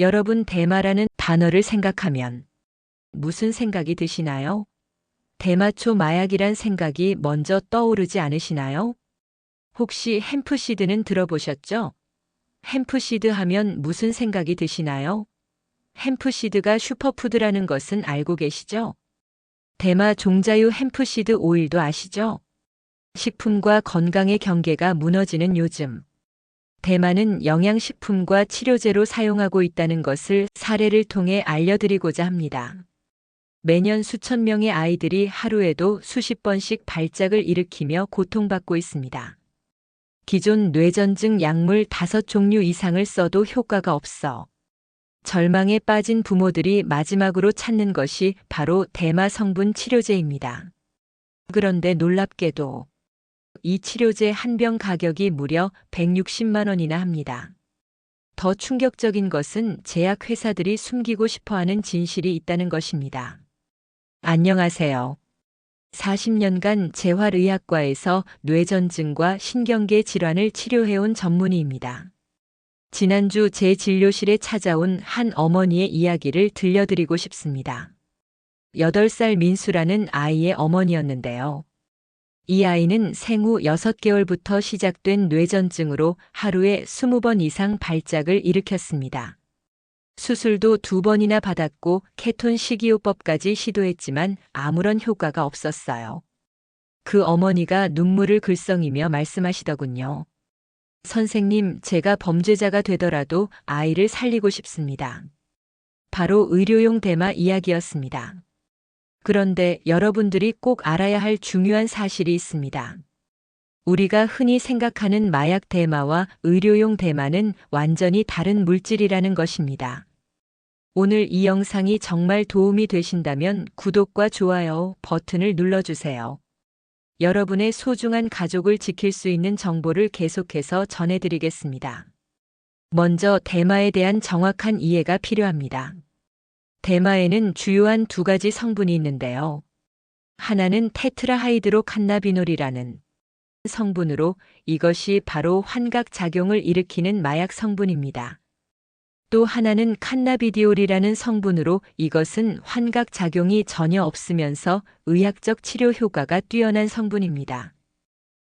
여러분, 대마라는 단어를 생각하면 무슨 생각이 드시나요? 대마초 마약이란 생각이 먼저 떠오르지 않으시나요? 혹시 햄프시드는 들어보셨죠? 햄프시드 하면 무슨 생각이 드시나요? 햄프시드가 슈퍼푸드라는 것은 알고 계시죠? 대마 종자유 햄프시드 오일도 아시죠? 식품과 건강의 경계가 무너지는 요즘, 대마는 영양식품과 치료제로 사용하고 있다는 것을 사례를 통해 알려드리고자 합니다. 매년 수천 명의 아이들이 하루에도 수십 번씩 발작을 일으키며 고통받고 있습니다. 기존 뇌전증 약물 5종류 이상을 써도 효과가 없어 절망에 빠진 부모들이 마지막으로 찾는 것이 바로 대마 성분 치료제입니다. 그런데 놀랍게도 이 치료제 한 병 가격이 무려 160만 원이나 합니다. 더 충격적인 것은 제약회사들이 숨기고 싶어하는 진실이 있다는 것입니다. 안녕하세요. 40년간 재활의학과에서 뇌전증과 신경계 질환을 치료해온 전문의입니다. 지난주 제 진료실에 찾아온 한 어머니의 이야기를 들려드리고 싶습니다. 8살 민수라는 아이의 어머니였는데요. 이 아이는 생후 6개월부터 시작된 뇌전증으로 하루에 20번 이상 발작을 일으켰습니다. 수술도 2번이나 받았고 케톤 식이요법까지 시도했지만 아무런 효과가 없었어요. 그 어머니가 눈물을 글썽이며 말씀하시더군요. 선생님, 제가 범죄자가 되더라도 아이를 살리고 싶습니다. 바로 의료용 대마 이야기였습니다. 그런데 여러분들이 꼭 알아야 할 중요한 사실이 있습니다. 우리가 흔히 생각하는 마약 대마와 의료용 대마는 완전히 다른 물질이라는 것입니다. 오늘 이 영상이 정말 도움이 되신다면 구독과 좋아요 버튼을 눌러주세요. 여러분의 소중한 가족을 지킬 수 있는 정보를 계속해서 전해드리겠습니다. 먼저 대마에 대한 정확한 이해가 필요합니다. 대마에는 주요한 2가지 성분이 있는데요. 하나는 테트라하이드로칸나비놀이라는 성분으로 이것이 바로 환각작용을 일으키는 마약 성분입니다. 또 하나는 칸나비디올이라는 성분으로 이것은 환각작용이 전혀 없으면서 의학적 치료 효과가 뛰어난 성분입니다.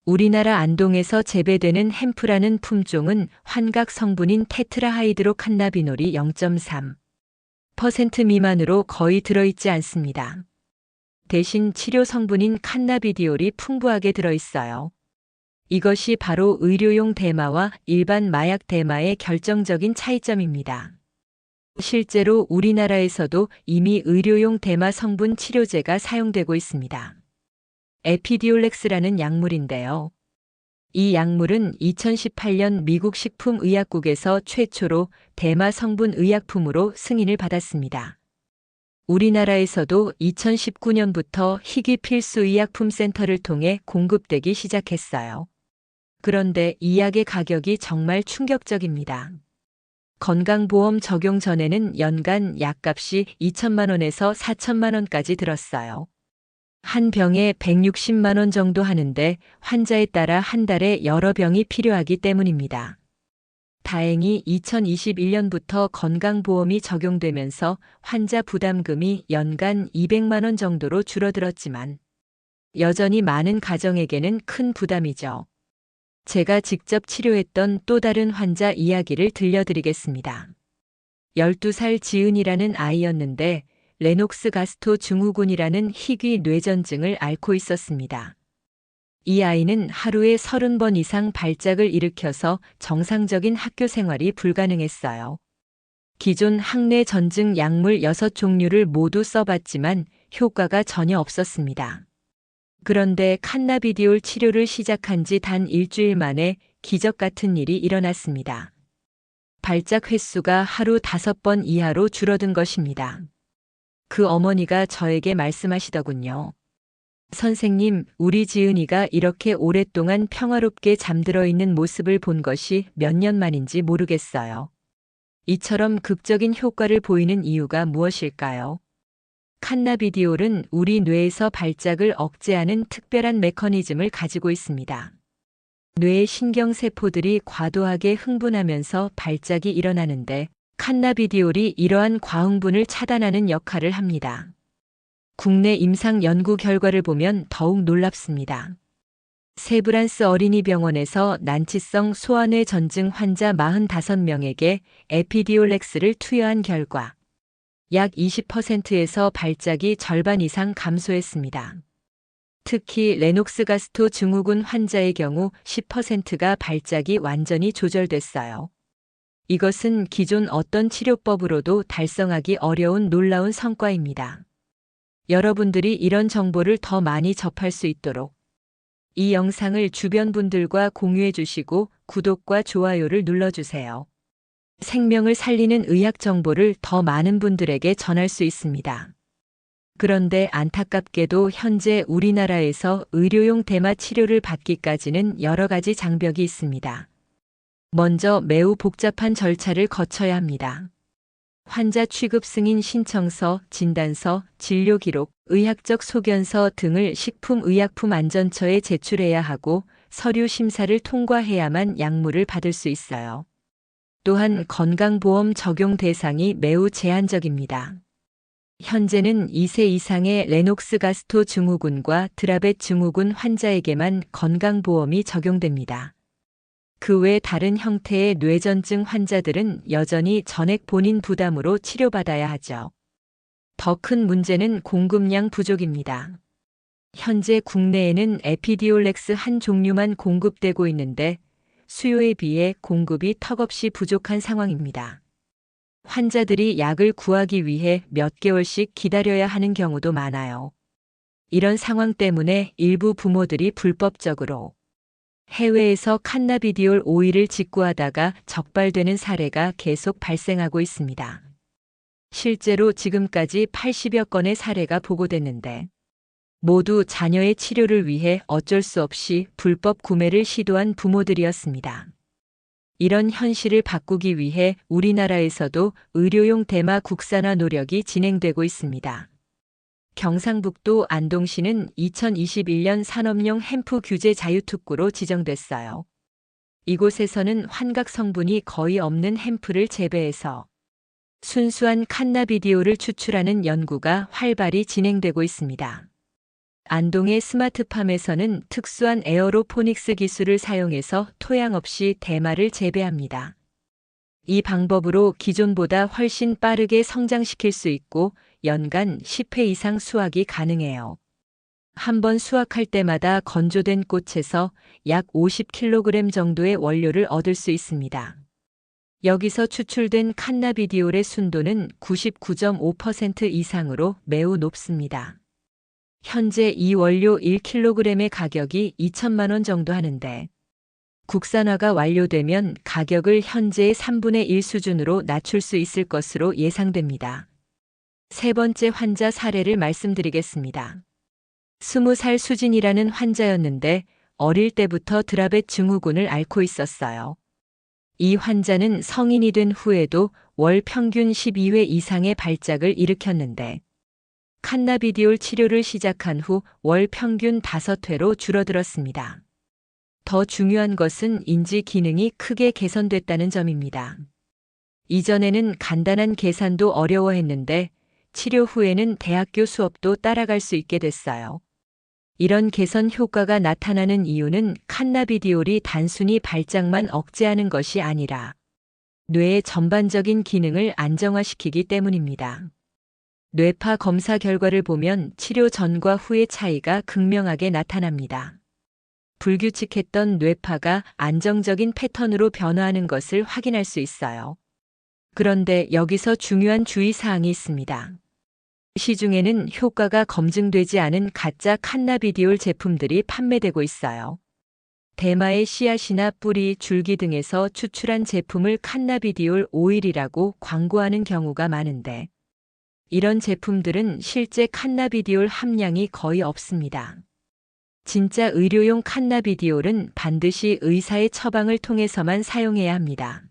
우리나라 안동에서 재배되는 햄프라는 품종은 환각 성분인 테트라하이드로칸나비놀이 0.3% 미만으로 거의 들어있지 않습니다. 대신 치료 성분인 칸나비디올이 풍부하게 들어있어요. 이것이 바로 의료용 대마와 일반 마약 대마의 결정적인 차이점입니다. 실제로 우리나라에서도 이미 의료용 대마 성분 치료제가 사용되고 있습니다. 에피디올렉스라는 약물인데요. 이 약물은 2018년 미국 식품의약국에서 최초로 대마 성분 의약품으로 승인을 받았습니다. 우리나라에서도 2019년부터 희귀필수의약품센터를 통해 공급되기 시작했어요. 그런데 이 약의 가격이 정말 충격적입니다. 건강보험 적용 전에는 연간 약값이 2천만 원에서 4천만 원까지 들었어요. 한 병에 160만 원 정도 하는데 환자에 따라 한 달에 여러 병이 필요하기 때문입니다. 다행히 2021년부터 건강보험이 적용되면서 환자 부담금이 연간 200만 원 정도로 줄어들었지만 여전히 많은 가정에게는 큰 부담이죠. 제가 직접 치료했던 또 다른 환자 이야기를 들려드리겠습니다. 12살 지은이라는 아이였는데 레녹스 가스토 증후군이라는 희귀 뇌전증을 앓고 있었습니다. 이 아이는 하루에 30번 이상 발작을 일으켜서 정상적인 학교 생활이 불가능했어요. 기존 항내 전증 약물 6종류를 모두 써봤지만 효과가 전혀 없었습니다. 그런데 칸나비디올 치료를 시작한 지 단 일주일 만에 기적 같은 일이 일어났습니다. 발작 횟수가 하루 5번 이하로 줄어든 것입니다. 그 어머니가 저에게 말씀하시더군요. 선생님, 우리 지은이가 이렇게 오랫동안 평화롭게 잠들어 있는 모습을 본 것이 몇 년 만인지 모르겠어요. 이처럼 극적인 효과를 보이는 이유가 무엇일까요? 칸나비디올은 우리 뇌에서 발작을 억제하는 특별한 메커니즘을 가지고 있습니다. 뇌의 신경세포들이 과도하게 흥분하면서 발작이 일어나는데 칸나비디올이 이러한 과흥분을 차단하는 역할을 합니다. 국내 임상 연구 결과를 보면 더욱 놀랍습니다. 세브란스 어린이병원에서 난치성 소아뇌 전증 환자 45명에게 에피디올렉스를 투여한 결과 약 20%에서 발작이 절반 이상 감소했습니다. 특히 레녹스가스토 증후군 환자의 경우 10%가 발작이 완전히 조절됐어요. 이것은 기존 어떤 치료법으로도 달성하기 어려운 놀라운 성과입니다. 여러분들이 이런 정보를 더 많이 접할 수 있도록 이 영상을 주변 분들과 공유해 주시고 구독과 좋아요를 눌러주세요. 생명을 살리는 의학 정보를 더 많은 분들에게 전할 수 있습니다. 그런데 안타깝게도 현재 우리나라에서 의료용 대마 치료를 받기까지는 여러 가지 장벽이 있습니다. 먼저 매우 복잡한 절차를 거쳐야 합니다. 환자 취급 승인 신청서, 진단서, 진료 기록, 의학적 소견서 등을 식품의약품안전처에 제출해야 하고 서류 심사를 통과해야만 약물을 받을 수 있어요. 또한 건강보험 적용 대상이 매우 제한적입니다. 현재는 2세 이상의 레녹스가스토 증후군과 드라벳 증후군 환자에게만 건강보험이 적용됩니다. 그 외 다른 형태의 뇌전증 환자들은 여전히 전액 본인 부담으로 치료받아야 하죠. 더 큰 문제는 공급량 부족입니다. 현재 국내에는 에피디올렉스 한 종류만 공급되고 있는데 수요에 비해 공급이 턱없이 부족한 상황입니다. 환자들이 약을 구하기 위해 몇 개월씩 기다려야 하는 경우도 많아요. 이런 상황 때문에 일부 부모들이 불법적으로 해외에서 칸나비디올 오일을 직구하다가 적발되는 사례가 계속 발생하고 있습니다. 실제로 지금까지 80여 건의 사례가 보고됐는데 모두 자녀의 치료를 위해 어쩔 수 없이 불법 구매를 시도한 부모들이었습니다. 이런 현실을 바꾸기 위해 우리나라에서도 의료용 대마 국산화 노력이 진행되고 있습니다. 경상북도 안동시는 2021년 산업용 햄프 규제 자유특구로 지정됐어요. 이곳에서는 환각 성분이 거의 없는 햄프를 재배해서 순수한 칸나비디올을 추출하는 연구가 활발히 진행되고 있습니다. 안동의 스마트팜에서는 특수한 에어로포닉스 기술을 사용해서 토양 없이 대마를 재배합니다. 이 방법으로 기존보다 훨씬 빠르게 성장시킬 수 있고 연간 10회 이상 수확이 가능해요. 한 번 수확할 때마다 건조된 꽃에서 약 50kg 정도의 원료를 얻을 수 있습니다. 여기서 추출된 칸나비디올의 순도는 99.5% 이상으로 매우 높습니다. 현재 이 원료 1kg의 가격이 2천만 원 정도 하는데 국산화가 완료되면 가격을 현재의 3분의 1 수준으로 낮출 수 있을 것으로 예상됩니다. 세 번째 환자 사례를 말씀드리겠습니다. 20살 수진이라는 환자였는데 어릴 때부터 드라벳 증후군을 앓고 있었어요. 이 환자는 성인이 된 후에도 월 평균 12회 이상의 발작을 일으켰는데 칸나비디올 치료를 시작한 후 월 평균 5회로 줄어들었습니다. 더 중요한 것은 인지 기능이 크게 개선됐다는 점입니다. 이전에는 간단한 계산도 어려워했는데 치료 후에는 대학교 수업도 따라갈 수 있게 됐어요. 이런 개선 효과가 나타나는 이유는 칸나비디올이 단순히 발작만 억제하는 것이 아니라 뇌의 전반적인 기능을 안정화시키기 때문입니다. 뇌파 검사 결과를 보면 치료 전과 후의 차이가 극명하게 나타납니다. 불규칙했던 뇌파가 안정적인 패턴으로 변화하는 것을 확인할 수 있어요. 그런데 여기서 중요한 주의사항이 있습니다. 시중에는 효과가 검증되지 않은 가짜 칸나비디올 제품들이 판매되고 있어요. 대마의 씨앗이나 뿌리, 줄기 등에서 추출한 제품을 칸나비디올 오일이라고 광고하는 경우가 많은데 이런 제품들은 실제 칸나비디올 함량이 거의 없습니다. 진짜 의료용 칸나비디올은 반드시 의사의 처방을 통해서만 사용해야 합니다.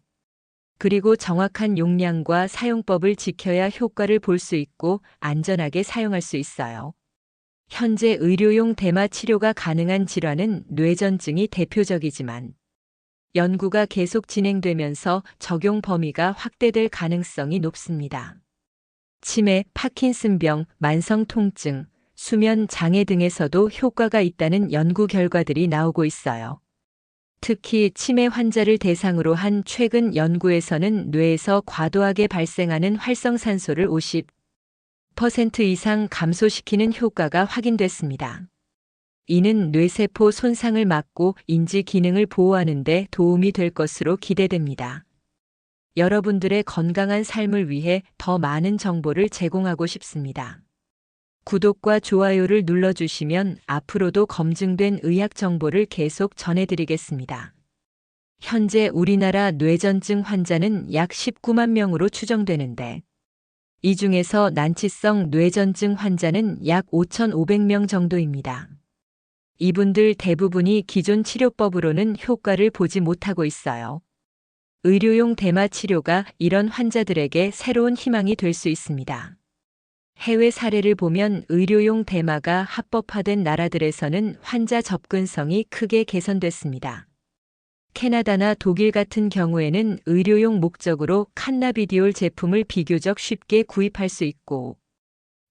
그리고 정확한 용량과 사용법을 지켜야 효과를 볼 수 있고 안전하게 사용할 수 있어요. 현재 의료용 대마 치료가 가능한 질환은 뇌전증이 대표적이지만 연구가 계속 진행되면서 적용 범위가 확대될 가능성이 높습니다. 치매, 파킨슨병, 만성 통증, 수면 장애 등에서도 효과가 있다는 연구 결과들이 나오고 있어요. 특히 치매 환자를 대상으로 한 최근 연구에서는 뇌에서 과도하게 발생하는 활성산소를 50% 이상 감소시키는 효과가 확인됐습니다. 이는 뇌세포 손상을 막고 인지 기능을 보호하는 데 도움이 될 것으로 기대됩니다. 여러분들의 건강한 삶을 위해 더 많은 정보를 제공하고 싶습니다. 구독과 좋아요를 눌러주시면 앞으로도 검증된 의학 정보를 계속 전해드리겠습니다. 현재 우리나라 뇌전증 환자는 약 19만 명으로 추정되는데, 이 중에서 난치성 뇌전증 환자는 약 5,500명 정도입니다. 이분들 대부분이 기존 치료법으로는 효과를 보지 못하고 있어요. 의료용 대마 치료가 이런 환자들에게 새로운 희망이 될 수 있습니다. 해외 사례를 보면 의료용 대마가 합법화된 나라들에서는 환자 접근성이 크게 개선됐습니다. 캐나다나 독일 같은 경우에는 의료용 목적으로 칸나비디올 제품을 비교적 쉽게 구입할 수 있고,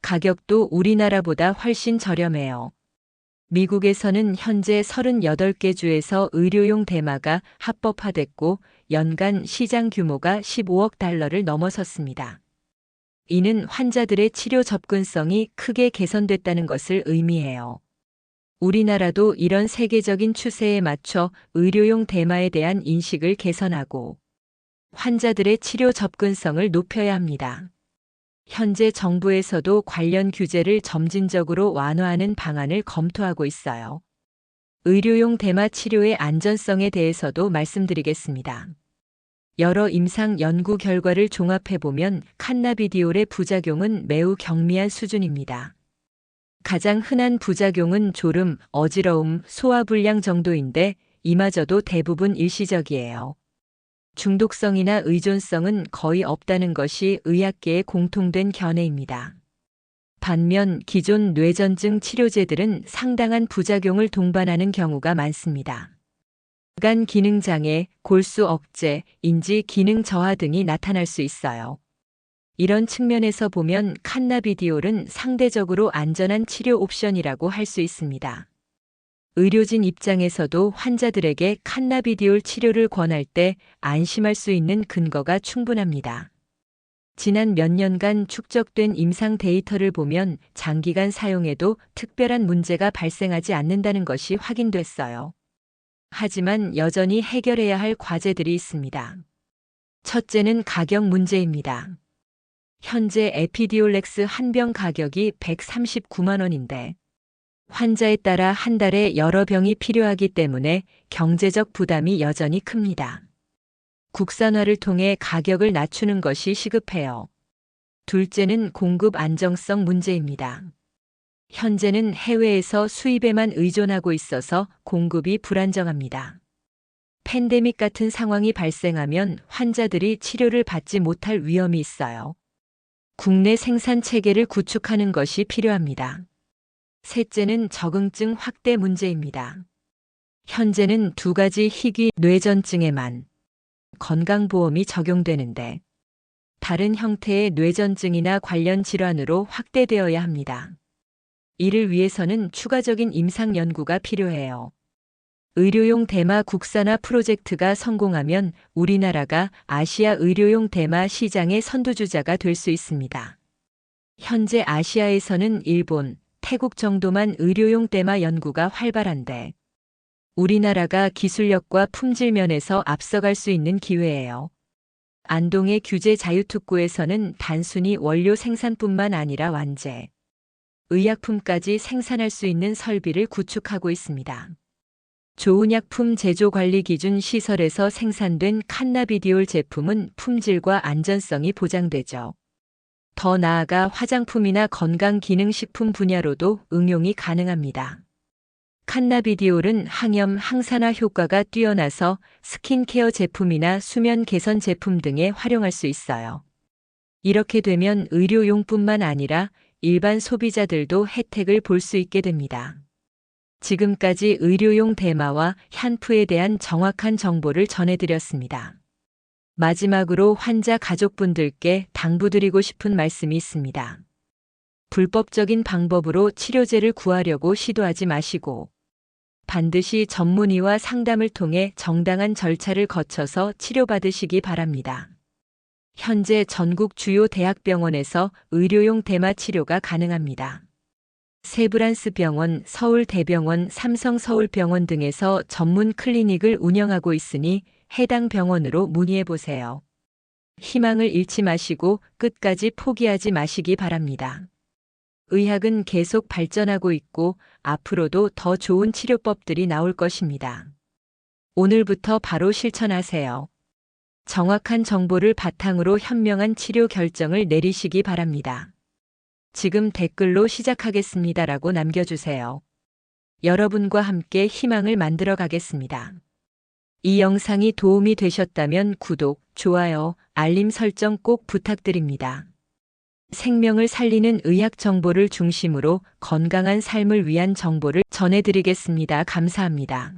가격도 우리나라보다 훨씬 저렴해요. 미국에서는 현재 38개 주에서 의료용 대마가 합법화됐고, 연간 시장 규모가 15억 달러를 넘어섰습니다. 이는 환자들의 치료 접근성이 크게 개선됐다는 것을 의미해요. 우리나라도 이런 세계적인 추세에 맞춰 의료용 대마에 대한 인식을 개선하고 환자들의 치료 접근성을 높여야 합니다. 현재 정부에서도 관련 규제를 점진적으로 완화하는 방안을 검토하고 있어요. 의료용 대마 치료의 안전성에 대해서도 말씀드리겠습니다. 여러 임상 연구 결과를 종합해보면 칸나비디올의 부작용은 매우 경미한 수준입니다. 가장 흔한 부작용은 졸음, 어지러움, 소화불량 정도인데 이마저도 대부분 일시적이에요. 중독성이나 의존성은 거의 없다는 것이 의학계의 공통된 견해입니다. 반면 기존 뇌전증 치료제들은 상당한 부작용을 동반하는 경우가 많습니다. 간 기능 장애, 골수 억제, 인지 기능 저하 등이 나타날 수 있어요. 이런 측면에서 보면 칸나비디올은 상대적으로 안전한 치료 옵션이라고 할 수 있습니다. 의료진 입장에서도 환자들에게 칸나비디올 치료를 권할 때 안심할 수 있는 근거가 충분합니다. 지난 몇 년간 축적된 임상 데이터를 보면 장기간 사용해도 특별한 문제가 발생하지 않는다는 것이 확인됐어요. 하지만 여전히 해결해야 할 과제들이 있습니다. 첫째는 가격 문제입니다. 현재 에피디올렉스 한 병 가격이 139만 원인데 환자에 따라 한 달에 여러 병이 필요하기 때문에 경제적 부담이 여전히 큽니다. 국산화를 통해 가격을 낮추는 것이 시급해요. 둘째는 공급 안정성 문제입니다. 현재는 해외에서 수입에만 의존하고 있어서 공급이 불안정합니다. 팬데믹 같은 상황이 발생하면 환자들이 치료를 받지 못할 위험이 있어요. 국내 생산 체계를 구축하는 것이 필요합니다. 셋째는 적응증 확대 문제입니다. 현재는 두 가지 희귀 뇌전증에만 건강보험이 적용되는데 다른 형태의 뇌전증이나 관련 질환으로 확대되어야 합니다. 이를 위해서는 추가적인 임상 연구가 필요해요. 의료용 대마 국산화 프로젝트가 성공하면 우리나라가 아시아 의료용 대마 시장의 선두주자가 될 수 있습니다. 현재 아시아에서는 일본, 태국 정도만 의료용 대마 연구가 활발한데 우리나라가 기술력과 품질 면에서 앞서갈 수 있는 기회예요. 안동의 규제 자유특구에서는 단순히 원료 생산뿐만 아니라 완제, 의약품까지 생산할 수 있는 설비를 구축하고 있습니다. 좋은 약품 제조 관리 기준 시설에서 생산된 칸나비디올 제품은 품질과 안전성이 보장되죠. 더 나아가 화장품이나 건강기능식품 분야로도 응용이 가능합니다. 칸나비디올은 항염, 항산화 효과가 뛰어나서 스킨케어 제품이나 수면 개선 제품 등에 활용할 수 있어요. 이렇게 되면 의료용뿐만 아니라 일반 소비자들도 혜택을 볼 수 있게 됩니다. 지금까지 의료용 대마와 얀프에 대한 정확한 정보를 전해드렸습니다. 마지막으로 환자 가족분들께 당부드리고 싶은 말씀이 있습니다. 불법적인 방법으로 치료제를 구하려고 시도하지 마시고 반드시 전문의와 상담을 통해 정당한 절차를 거쳐서 치료받으시기 바랍니다. 현재 전국 주요 대학병원에서 의료용 대마 치료가 가능합니다. 세브란스 병원, 서울대병원, 삼성서울병원 등에서 전문 클리닉을 운영하고 있으니 해당 병원으로 문의해 보세요. 희망을 잃지 마시고 끝까지 포기하지 마시기 바랍니다. 의학은 계속 발전하고 있고 앞으로도 더 좋은 치료법들이 나올 것입니다. 오늘부터 바로 실천하세요. 정확한 정보를 바탕으로 현명한 치료 결정을 내리시기 바랍니다. 지금 댓글로 시작하겠습니다라고 남겨주세요. 여러분과 함께 희망을 만들어 가겠습니다. 이 영상이 도움이 되셨다면 구독, 좋아요, 알림 설정 꼭 부탁드립니다. 생명을 살리는 의학 정보를 중심으로 건강한 삶을 위한 정보를 전해드리겠습니다. 감사합니다.